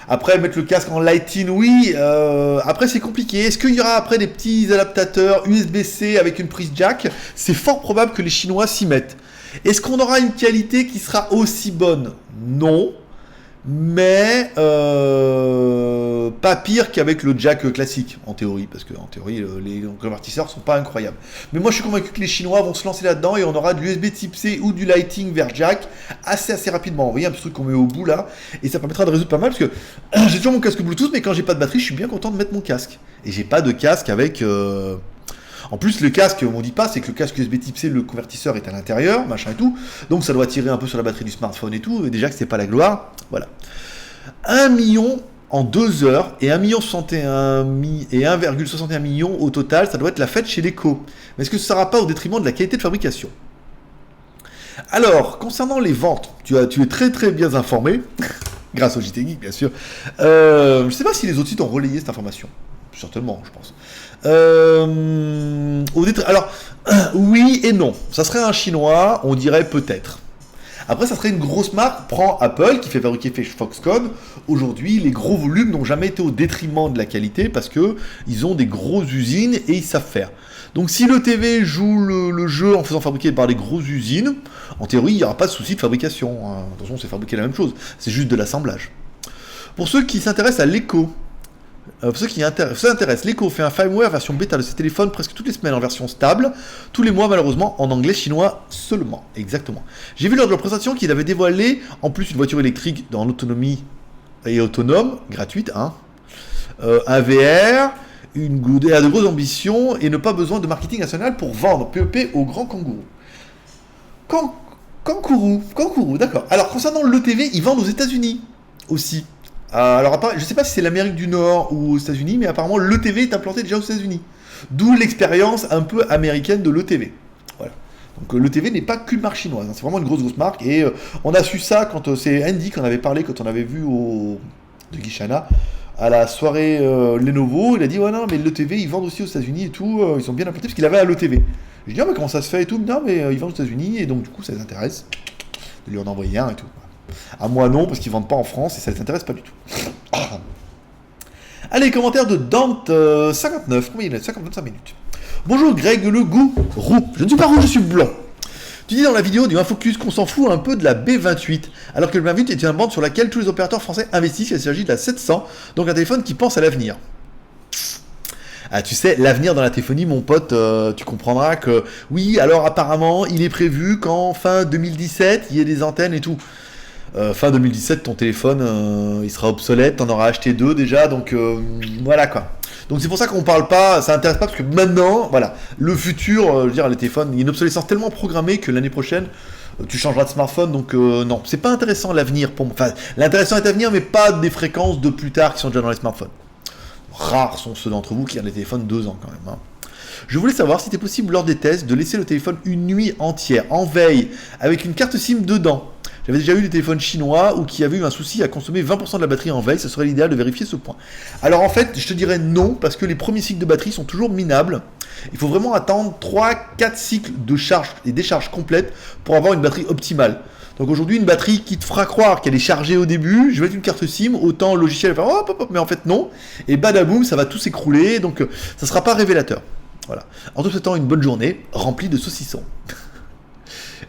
Après, mettre le casque en Lightning, oui. Après, c'est compliqué. Est-ce qu'il y aura après des petits adaptateurs USB-C avec une prise jack? C'est fort probable que les Chinois s'y mettent. Est-ce qu'on aura une qualité qui sera aussi bonne? Non. mais pas pire qu'avec le jack classique, en théorie, parce qu'en théorie, les convertisseurs sont pas incroyables. Mais moi, je suis convaincu que les Chinois vont se lancer là-dedans et on aura de l'USB type C ou du Lighting vers jack assez rapidement. Vous voyez, un petit truc qu'on met au bout là, et ça permettra de résoudre pas mal, parce que j'ai toujours mon casque Bluetooth, mais quand j'ai pas de batterie, je suis bien content de mettre mon casque. Et j'ai pas de casque avec... En plus, le casque, on dit pas, c'est que le casque USB type C, le convertisseur est à l'intérieur, machin et tout. Donc ça doit tirer un peu sur la batterie du smartphone et tout. Et déjà que c'est pas la gloire. Voilà. 1 million en 2 heures et 1,61 million au total, ça doit être la fête chez l'Eco. Mais est-ce que ce ne sera pas au détriment de la qualité de fabrication? Alors, concernant les ventes, tu es très très bien informé, grâce au JT Geek bien sûr. Je ne sais pas si les autres sites ont relayé cette information. Certainement, je pense. Alors, oui et non. Ça serait un chinois, on dirait peut-être. Après, ça serait une grosse marque. Prends Apple, qui fait fabriquer Foxconn. Aujourd'hui, les gros volumes n'ont jamais été au détriment de la qualité parce qu'ils ont des grosses usines et ils savent faire. Donc, si le TV joue le jeu en faisant fabriquer par des grosses usines, en théorie, il n'y aura pas de souci de fabrication. Attention, c'est fabriquer la même chose. C'est juste de l'assemblage. Pour ceux qui s'intéressent à l'éco, pour ceux qui s'intéressent, l'Eco fait un firmware version bêta de ses téléphones presque toutes les semaines en version stable, tous les mois malheureusement en anglais chinois seulement. Exactement. J'ai vu lors de leur présentation qu'il avait dévoilé en plus une voiture électrique dans l'autonomie et autonome, gratuite, un VR, a de grosses ambitions et n'a pas besoin de marketing national pour vendre PEP au grand kangourou. Kangourou, d'accord. Alors concernant l'ETV, ils vendent aux États-Unis aussi. Alors, je ne sais pas si c'est l'Amérique du Nord ou aux États-Unis, mais apparemment l'ETV est implanté déjà aux États-Unis. D'où l'expérience un peu américaine de l'ETV. Voilà. Donc l'ETV n'est pas qu'une marque chinoise, c'est vraiment une grosse marque. Et on a su ça quand c'est Andy qu'on avait parlé, quand on avait vu de Guichana à la soirée Lenovo. Il a dit ouais non mais l'ETV ils vendent aussi aux États-Unis et tout, ils sont bien implantés parce qu'il avait à l'ETV. Je dis ah mais comment ça se fait et tout, non mais ils vendent aux États-Unis et donc du coup ça les intéresse de lui en envoyer un et tout. À moi non, parce qu'ils vendent pas en France et ça les intéresse pas du tout. Allez, commentaire de Dante 59, combien il est 55 minutes. Bonjour Greg le gourou. Je ne suis pas rouge, je suis blanc. Tu dis dans la vidéo du Infocus qu'on s'en fout un peu de la B28, alors que le B28 est une bande sur laquelle tous les opérateurs français investissent, il s'agit de la 700, donc un téléphone qui pense à l'avenir. Ah, tu sais, l'avenir dans la téléphonie, mon pote, tu comprendras que oui, alors apparemment, il est prévu qu'en fin 2017, il y ait des antennes et tout. Fin 2017, ton téléphone, il sera obsolète, t'en auras acheté 2 déjà, donc voilà quoi. Donc c'est pour ça qu'on parle pas, ça intéresse pas, parce que maintenant, voilà, le futur, je veux dire, les téléphones, il y a une obsolescence tellement programmée que l'année prochaine, tu changeras de smartphone, donc non, c'est pas intéressant l'avenir pour moi. Enfin, l'intéressant est à venir, mais pas des fréquences de plus tard qui sont déjà dans les smartphones. Rares sont ceux d'entre vous qui ont des téléphones 2 ans quand même. Hein. Je voulais savoir si c'était possible lors des tests de laisser le téléphone une nuit entière, en veille, avec une carte SIM dedans. J'avais déjà eu des téléphones chinois où qui avaient eu un souci à consommer 20% de la batterie en veille, ce serait l'idéal de vérifier ce point. Alors en fait, je te dirais non, parce que les premiers cycles de batterie sont toujours minables. Il faut vraiment attendre 3-4 cycles de charge et décharge complète pour avoir une batterie optimale. Donc aujourd'hui, une batterie qui te fera croire qu'elle est chargée au début, je vais mettre une carte SIM, autant le logiciel va faire hop, mais en fait non, et badaboum, ça va tout s'écrouler, donc ça ne sera pas révélateur. Voilà. En te souhaitant une bonne journée, remplie de saucissons.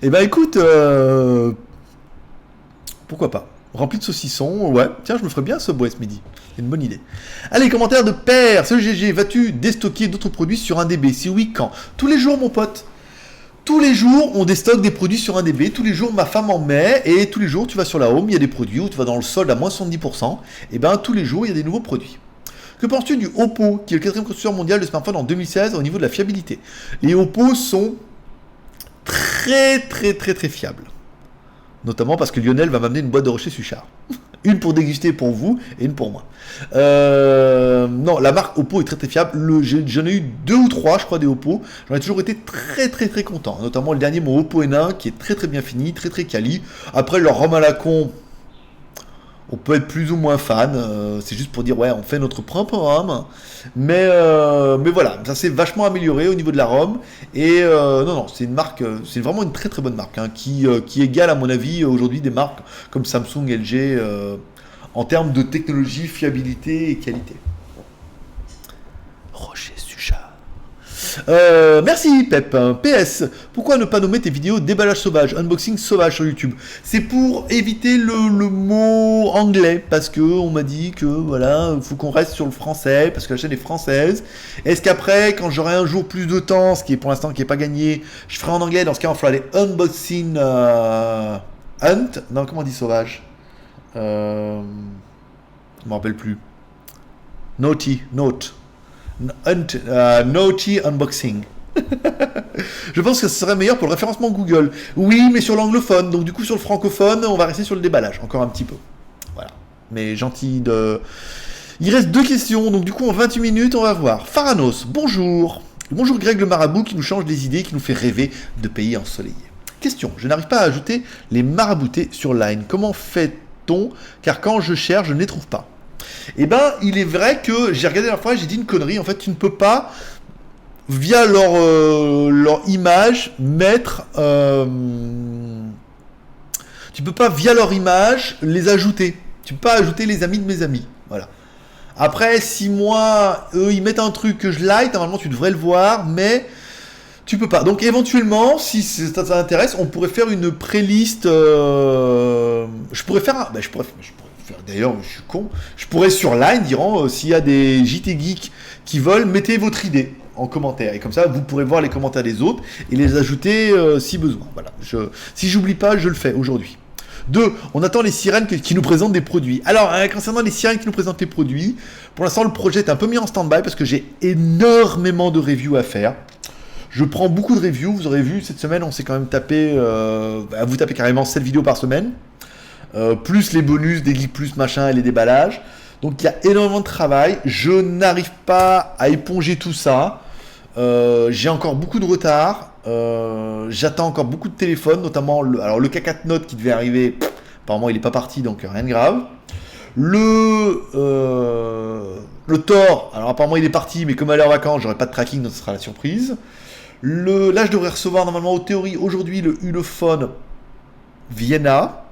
Eh ben écoute, pourquoi pas? Rempli de saucissons, ouais. Tiens, je me ferais bien ce bois ce midi. C'est une bonne idée. Allez, commentaire de Père. Salut GG, vas-tu déstocker d'autres produits sur 1DB? Si oui, quand? Tous les jours, mon pote. Tous les jours, on déstocke des produits sur 1DB. Tous les jours, ma femme en met. Et tous les jours, tu vas sur la home, il y a des produits. Ou tu vas dans le solde à moins 70%. Et ben, tous les jours, il y a des nouveaux produits. Que penses-tu du Oppo, qui est le 4e constructeur mondial de smartphone en 2016 au niveau de la fiabilité? Les Oppo sont très fiables. Notamment parce que Lionel va m'amener une boîte de Rocher Suchard. Une pour déguster pour vous et une pour moi. Non, la marque Oppo est très fiable. J'en ai eu 2 ou 3, je crois, des Oppo. J'en ai toujours été très content. Notamment le dernier, mon Oppo N1, qui est très bien fini, très quali. Après, leur ROM à la con, on peut être plus ou moins fan. C'est juste pour dire, ouais, on fait notre propre ROM. Mais voilà, ça s'est vachement amélioré au niveau de la ROM. Et non, c'est une marque, c'est vraiment une très bonne marque, hein, qui égale, à mon avis, aujourd'hui des marques comme Samsung, LG, en termes de technologie, fiabilité et qualité. Rocher Suchard. Merci Pep. PS, pourquoi ne pas nommer tes vidéos déballage sauvage, unboxing sauvage sur YouTube? C'est pour éviter le mot anglais, parce que on m'a dit que voilà, faut qu'on reste sur le français, parce que la chaîne est française. Est-ce qu'après, quand j'aurai un jour plus de temps, ce qui est pour l'instant qui est pas gagné, je ferai en anglais, dans ce cas on fera les unboxing hunt. Non, comment on dit sauvage? Je me rappelle plus. Naughty unboxing. Je pense que ce serait meilleur pour le référencement Google. Oui, mais sur l'anglophone. Donc du coup, sur le francophone, on va rester sur le déballage. Encore un petit peu. Voilà. Mais gentil de... Il reste 2 questions. Donc du coup, en 28 minutes, on va voir. Pharanos, bonjour. Bonjour Greg le marabout qui nous change les idées, qui nous fait rêver de pays ensoleillés. Question. Je n'arrive pas à ajouter les maraboutés sur Line. Comment fait-on? Car quand je cherche, je ne les trouve pas. Eh ben, il est vrai que j'ai regardé la fois, j'ai dit une connerie. En fait, tu ne peux pas, via leur image, mettre... tu peux pas, via leur image, les ajouter. Tu peux pas ajouter les amis de mes amis. Voilà. Après, si moi, eux, ils mettent un truc que je like, normalement, tu devrais le voir, mais tu peux pas. Donc, éventuellement, si ça t'intéresse, on pourrait faire une playlist... je pourrais faire un... je pourrais faire... D'ailleurs, je suis con. Je pourrais sur Line dire s'il y a des JT Geeks qui veulent, mettez votre idée en commentaire. Et comme ça, vous pourrez voir les commentaires des autres et les ajouter si besoin. Voilà. Si j'oublie pas, je le fais aujourd'hui. 2. On attend les sirènes qui nous présentent des produits. Alors, concernant les sirènes qui nous présentent les produits, pour l'instant, le projet est un peu mis en stand-by parce que j'ai énormément de reviews à faire. Je prends beaucoup de reviews. Vous aurez vu, cette semaine, on s'est quand même tapé... vous tapez carrément 7 vidéos par semaine. Plus les bonus, des geeks plus, machin, et les déballages. Donc, il y a énormément de travail. Je n'arrive pas à éponger tout ça. J'ai encore beaucoup de retard. J'attends encore beaucoup de téléphones, notamment le K4 Note qui devait arriver. Apparemment, il n'est pas parti, donc rien de grave. Le Thor, alors apparemment il est parti, mais comme elle est en vacances, j'aurai pas de tracking, donc ce sera la surprise. Là, je devrais recevoir normalement, en théorie, aujourd'hui, le Ulefone Vienna.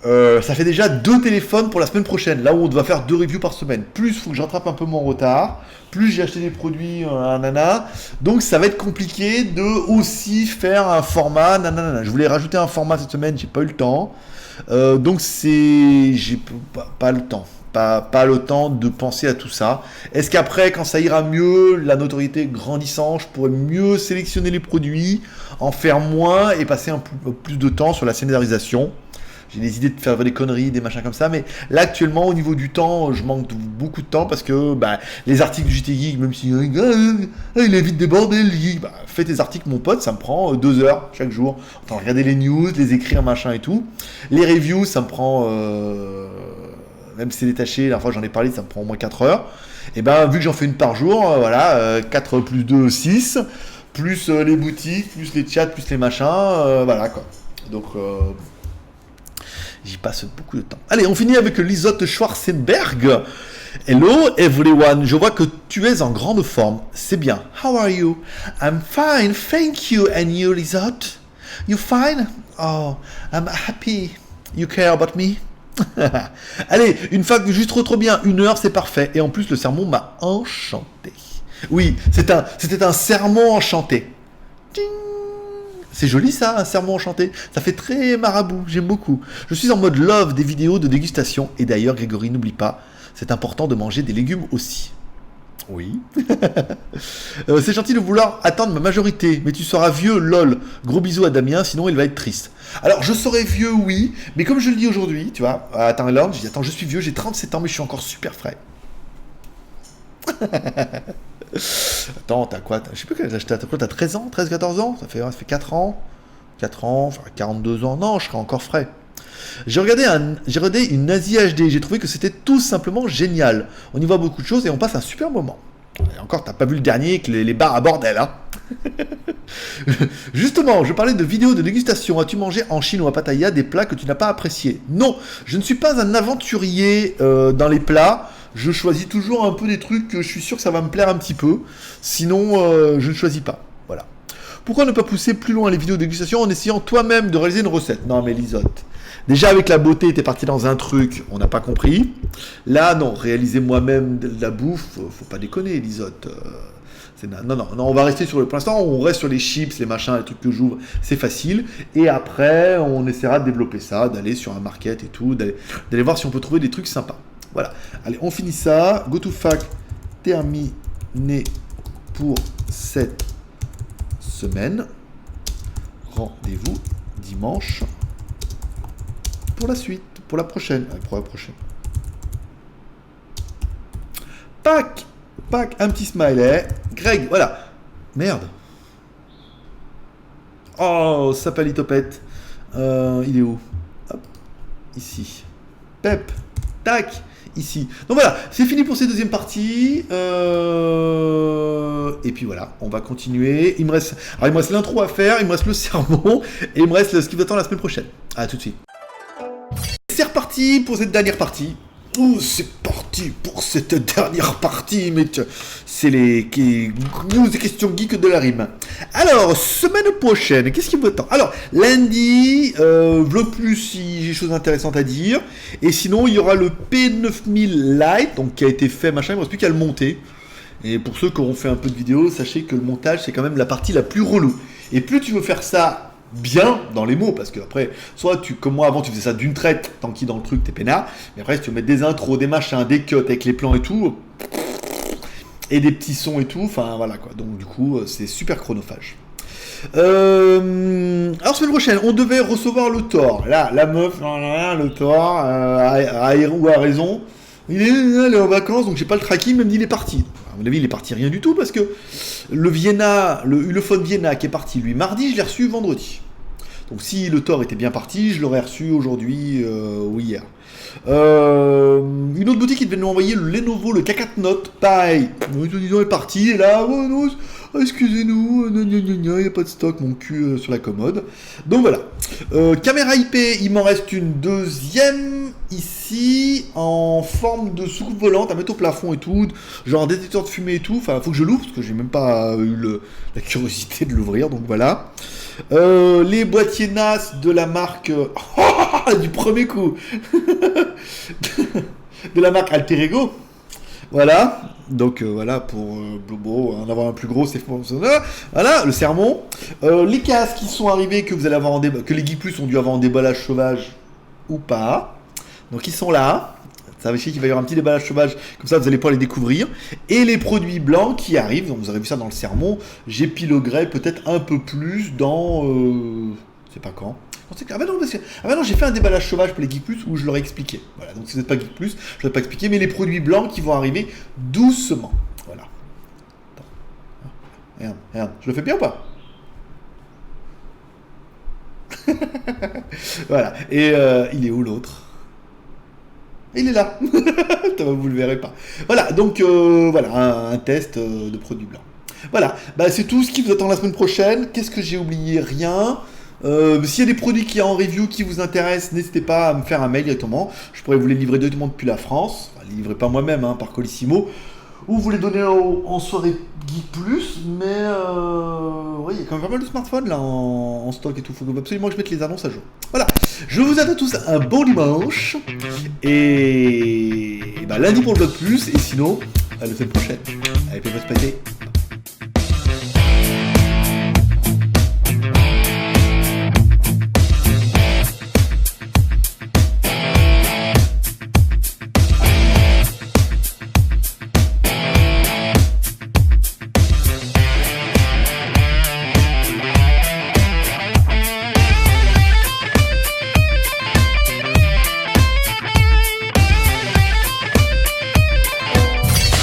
Ça fait déjà 2 téléphones pour la semaine prochaine, là où on doit faire 2 reviews par semaine. Plus, il faut que je rattrape un peu mon retard. Plus, j'ai acheté des produits, nanana. Donc, ça va être compliqué de aussi faire un format, nanana. Je voulais rajouter un format cette semaine, j'ai pas eu le temps. Donc, j'ai pas le temps. Pas le temps de penser à tout ça. Est-ce qu'après, quand ça ira mieux, la notoriété grandissant, je pourrais mieux sélectionner les produits, en faire moins et passer un peu plus de temps sur la scénarisation? J'ai des idées de faire des conneries, des machins comme ça, mais là actuellement au niveau du temps, je manque beaucoup de temps parce que les articles du JT Geek, même si il est vite débordé le geek, fais tes articles mon pote, ça me prend 2 heures chaque jour. Autant regarder les news, les écrire, machin et tout. Les reviews, ça me prend, même si c'est détaché, la dernière fois j'en ai parlé, ça me prend au moins 4 heures. Et vu que j'en fais une par jour, 4 plus 2, 6, plus les boutiques, plus les chats, plus les machins, voilà quoi. Donc... j'y passe beaucoup de temps. Allez, on finit avec Lisotte Schwarzenberg. Hello everyone, je vois que tu es en grande forme. C'est bien. How are you? I'm fine, thank you. And you, Lisotte? You fine? Oh, I'm happy. You care about me? Allez, une fois que juste trop bien, 1 heure, c'est parfait. Et en plus, le sermon m'a enchanté. Oui, c'était un sermon enchanté. Ding. C'est joli ça, un sermon enchanté. Ça fait très marabout, j'aime beaucoup. Je suis en mode love des vidéos de dégustation. Et d'ailleurs, Grégory, n'oublie pas, c'est important de manger des légumes aussi. Oui. C'est gentil de vouloir attendre ma majorité. Mais tu seras vieux, lol. Gros bisous à Damien, sinon il va être triste. Alors, je serai vieux, oui. Mais comme je le dis aujourd'hui, tu vois, à Thaïlande, je dis, attends, je suis vieux, j'ai 37 ans, mais je suis encore super frais. Attends, t'as quoi? Je sais plus quel âge t'as. T'as 13 ans? 13-14 ans? Ça fait 4 ans. 4 ans, enfin 42 ans. Non, je serai encore frais. J'ai regardé une Asie HD. J'ai trouvé que c'était tout simplement génial. On y voit beaucoup de choses et on passe un super moment. Et encore, t'as pas vu le dernier avec les bars à bordel, hein? Justement, je parlais de vidéos de dégustation. As-tu mangé en Chine ou à Pattaya des plats que tu n'as pas appréciés? Non, je ne suis pas un aventurier dans les plats. Je choisis toujours un peu des trucs que je suis sûr que ça va me plaire un petit peu. Sinon, je ne choisis pas. Voilà. Pourquoi ne pas pousser plus loin les vidéos de dégustation en essayant toi-même de réaliser une recette? Non, mais Lisotte. Déjà, avec la beauté, t'es parti dans un truc, on n'a pas compris. Là, non, réaliser moi-même de la bouffe, faut pas déconner, Lisotte. Non, non, non, on va rester sur le... Pour l'instant, on reste sur les chips, les machins, les trucs que j'ouvre, c'est facile. Et après, on essaiera de développer ça, d'aller sur un market et tout, d'aller voir si on peut trouver des trucs sympas. Voilà. Allez, on finit ça. GoToFact terminé pour cette semaine. Rendez-vous dimanche pour la suite, pour la prochaine. Pour la prochaine. Pac, un petit smiley. Greg, voilà. Merde. Oh, sapalitopette. Il est où? Hop, ici. Pep, tac, ici. Donc voilà, c'est fini pour cette deuxième partie. Et puis voilà, on va continuer. Il me reste l'intro à faire, il me reste le sermon, et il me reste ce qui vous attend la semaine prochaine. À tout de suite. C'est reparti pour cette dernière partie. Oh, c'est parti pour cette dernière partie, mais c'est les questions geeks de la rime. Alors, semaine prochaine, qu'est-ce qui vous attend? Alors, lundi, vlog plus si j'ai des choses intéressantes à dire. Et sinon, il y aura le P9000 Lite, donc qui a été fait, machin, il ne reste plus qu'à le monter. Et pour ceux qui auront fait un peu de vidéo, sachez que le montage, c'est quand même la partie la plus relou. Et plus tu veux faire ça bien dans les mots, parce que après, soit comme moi avant tu faisais ça d'une traite, tant qu'il dans le truc t'es peinard, mais après si tu veux mettre des intros, des machins, des cuts avec les plans et tout, et des petits sons et tout, enfin voilà quoi, donc du coup c'est super chronophage. Alors semaine prochaine, on devait recevoir le Thor, là, la meuf, le Thor, a raison, il est en vacances, donc j'ai pas le tracking, même il est parti. À mon avis, il est parti rien du tout, parce que le Vienna, le Ulefone Vienna qui est parti lui mardi, je l'ai reçu vendredi. Donc si le Thor était bien parti, je l'aurais reçu aujourd'hui ou hier. Une autre boutique qui devait nous envoyer le Lenovo, le K4 Note, pareil. Ils est parti, et là, oh non, excusez-nous, il n'y a pas de stock, mon cul sur la commode. Donc voilà. Caméra IP, il m'en reste une deuxième ici, en forme de soucoupe volante à mettre au plafond et tout, genre détecteur de fumée et tout. Enfin, faut que je l'ouvre parce que j'ai même pas eu la curiosité de l'ouvrir, donc voilà. Les boîtiers NAS de la marque du premier coup de la marque Alter Ego. Voilà, donc voilà pour en avoir un plus gros, c'est voilà le sermon. Les casques qui sont arrivés que vous allez avoir que les Geek Plus ont dû avoir en déballage sauvage ou pas. Donc ils sont là. Ça veut dire qu'il va y avoir un petit déballage sauvage, comme ça vous allez pouvoir les découvrir. Et les produits blancs qui arrivent, donc vous aurez vu ça dans le sermon, j'épiloguerai peut-être un peu plus dans... je sais pas quand. Ah non, j'ai fait un déballage sauvage pour les Geek Plus où je leur ai expliqué. Voilà, donc si vous n'êtes pas Geek Plus, je ne vais pas expliquer, mais les produits blancs qui vont arriver doucement. Voilà. Attends. Regarde, je le fais bien ou pas? Voilà, et il est où l'autre? Il est là. Vous le verrez pas. Voilà, donc voilà, un test de produits blancs. Voilà, bah, c'est tout ce qui vous attend la semaine prochaine. Qu'est-ce que j'ai oublié? Rien. S'il y a des produits qui en review qui vous intéressent, n'hésitez pas à me faire un mail directement. Je pourrais vous les livrer directement depuis la France. Enfin, les livrer pas moi-même, hein, par Colissimo. Ou vous les donner en soirée Geek Plus. Mais oui, il y a quand même pas mal de smartphones là en stock et tout. Il faut absolument que je mette les annonces à jour. Voilà. Je vous souhaite à tous un bon dimanche. Et bah, lundi pour le Vlog Plus. Et sinon, à la semaine prochaine. Allez, faites-moi se péter.